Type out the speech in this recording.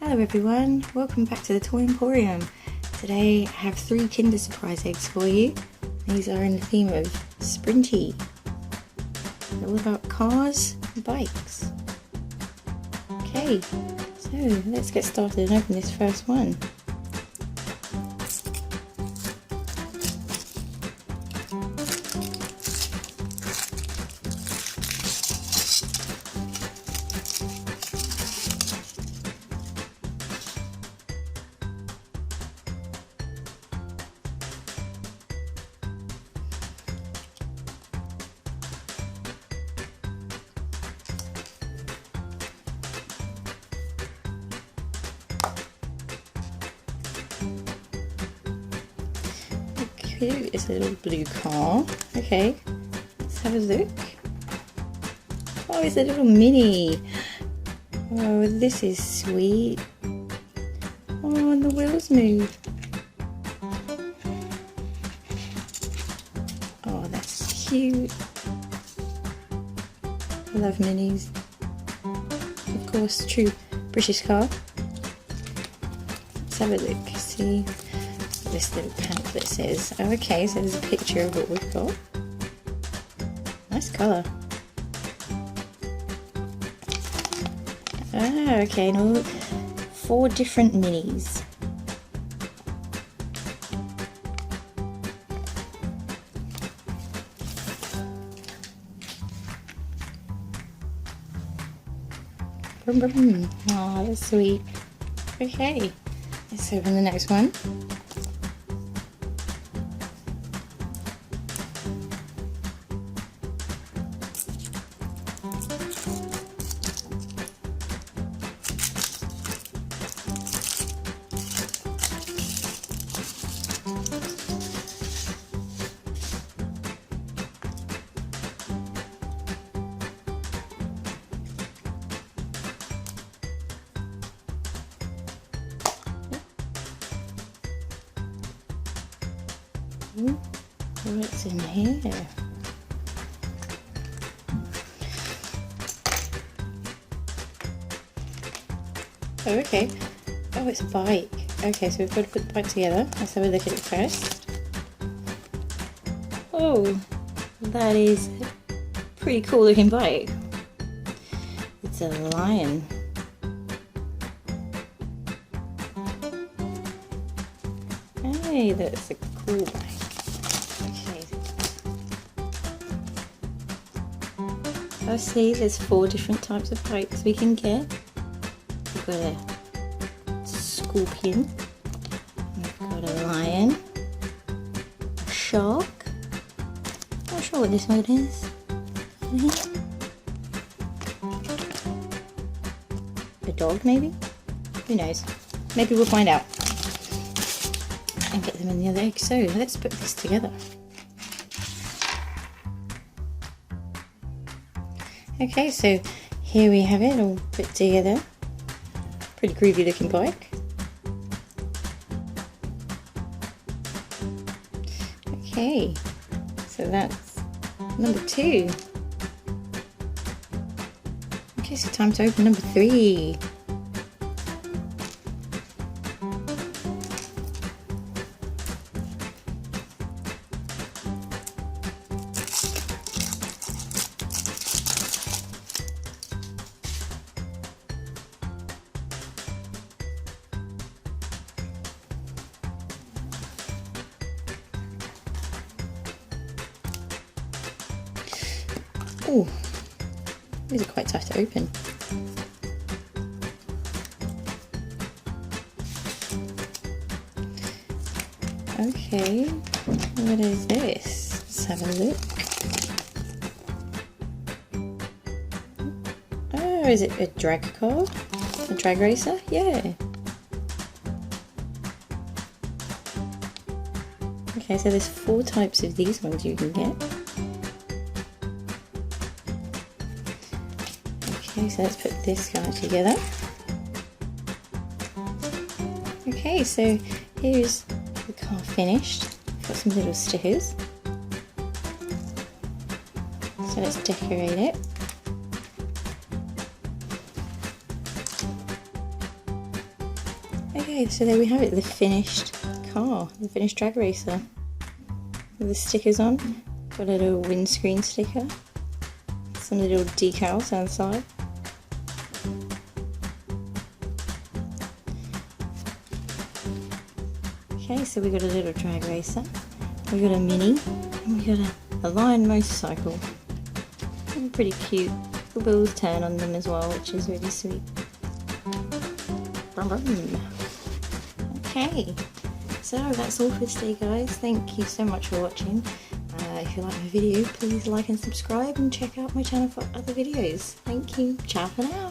Hello everyone, welcome back to the Toy Emporium. Today I have 3 Kinder Surprise eggs for you. These are in the theme of Sprinty. They're all about cars and bikes. Okay, so let's get started and open this first one. Cute, it's a little blue car. Okay, let's have a look. Oh, it's a little mini. Oh, this is sweet. Oh, and the wheels move. Oh, that's cute. I love minis. Of course, true British car. Let's have a look, see. This little pamphlet says, oh okay, so there's a picture of what we've got. Nice colour. Ah, okay, now 4 different minis. Oh, that's sweet. Okay, let's open the next one. What's in here? Oh, okay. Oh, it's a bike. Okay, so we've got to put the bike together. Let's have a look at it first. Oh, that is a pretty cool looking bike. It's a lion. Hey, that's a cool bike. Okay. I see there's 4 different types of bikes we can get. We've got a scorpion, we've got a lion, a shark, not sure what this one is, a dog maybe? Who knows? Maybe we'll find out and get them in the other egg. So let's put this together. Okay, so here we have it all put together. Pretty groovy looking bike. Okay, so that's number 2. Okay, so time to open number 3. Oh, these are quite tough to open. Okay, what is this? Let's have a look. Oh, is it a drag car? A drag racer? Yeah. Okay, so there's 4 types of these ones you can get. Okay, so let's put this guy together. Okay, so here's the car finished. Got some little stickers. So let's decorate it. Okay, so there we have it, the finished car, the finished drag racer. With the stickers on, got a little windscreen sticker, some little decals on the side. Okay, so we got a little drag racer, we got a mini, and we got a Lion motorcycle. And pretty cute. The wheels turn on them as well, which is really sweet. Okay, so that's all for today, guys. Thank you so much for watching. If you like my video, please like and subscribe and check out my channel for other videos. Thank you. Ciao for now.